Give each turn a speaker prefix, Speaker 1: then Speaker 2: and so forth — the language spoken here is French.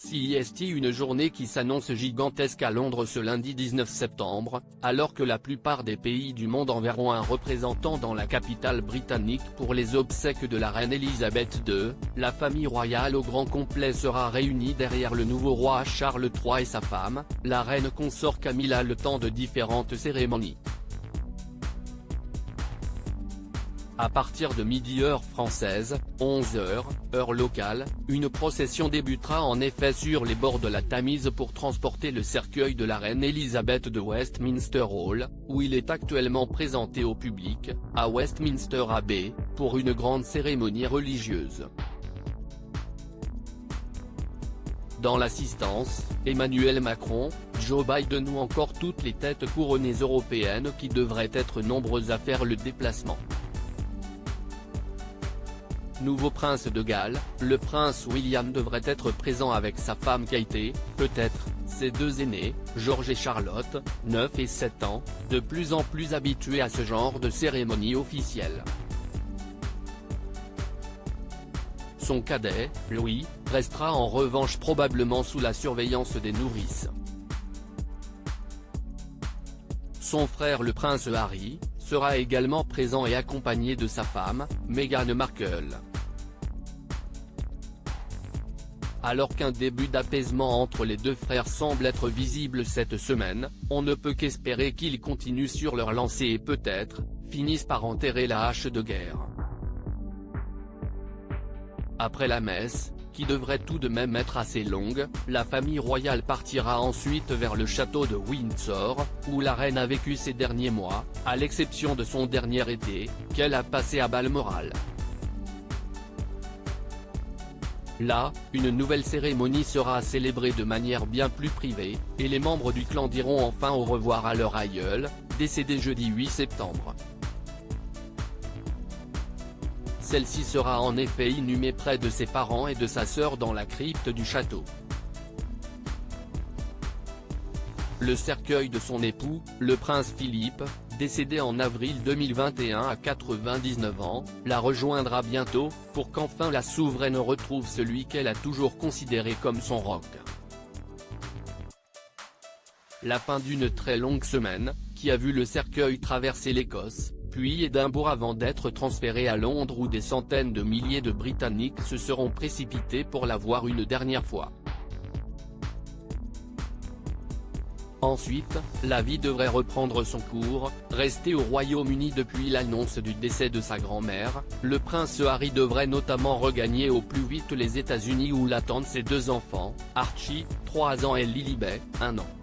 Speaker 1: CEST, une journée qui s'annonce gigantesque à Londres ce lundi 19 septembre, alors que la plupart des pays du monde enverront un représentant dans la capitale britannique pour les obsèques de la reine Elisabeth II. La famille royale au grand complet sera réunie derrière le nouveau roi Charles III et sa femme, la reine consort Camilla, le temps de différentes cérémonies. À partir de midi heure française, 11h, heure locale, une procession débutera en effet sur les bords de la Tamise pour transporter le cercueil de la reine Elisabeth de Westminster Hall, où il est actuellement présenté au public, à Westminster Abbey, pour une grande cérémonie religieuse. Dans l'assistance, Emmanuel Macron, Joe Biden ou encore toutes les têtes couronnées européennes qui devraient être nombreuses à faire le déplacement. Nouveau prince de Galles, le prince William devrait être présent avec sa femme Kate, peut-être, ses deux aînés, George et Charlotte, 9 et 7 ans, de plus en plus habitués à ce genre de cérémonie officielle. Son cadet, Louis, restera en revanche probablement sous la surveillance des nourrices. Son frère le prince Harry, sera également présent et accompagné de sa femme, Meghan Markle. Alors qu'un début d'apaisement entre les deux frères semble être visible cette semaine, on ne peut qu'espérer qu'ils continuent sur leur lancée et peut-être, finissent par enterrer la hache de guerre. Après la messe, qui devrait tout de même être assez longue, la famille royale partira ensuite vers le château de Windsor, où la reine a vécu ces derniers mois, à l'exception de son dernier été, qu'elle a passé à Balmoral. Là, une nouvelle cérémonie sera célébrée de manière bien plus privée, et les membres du clan diront enfin au revoir à leur aïeul, décédé jeudi 8 septembre. Celle-ci sera en effet inhumée près de ses parents et de sa sœur dans la crypte du château. Le cercueil de son époux, le prince Philippe, décédé en avril 2021 à 99 ans, la rejoindra bientôt, pour qu'enfin la souveraine retrouve celui qu'elle a toujours considéré comme son roc. La fin d'une très longue semaine, qui a vu le cercueil traverser l'Écosse, puis Édimbourg avant d'être transféré à Londres où des centaines de milliers de Britanniques se seront précipités pour la voir une dernière fois. Ensuite, la vie devrait reprendre son cours. Resté au Royaume-Uni depuis l'annonce du décès de sa grand-mère, le prince Harry devrait notamment regagner au plus vite les États-Unis où l'attendent ses deux enfants, Archie, 3 ans et Lilibet, 1 an.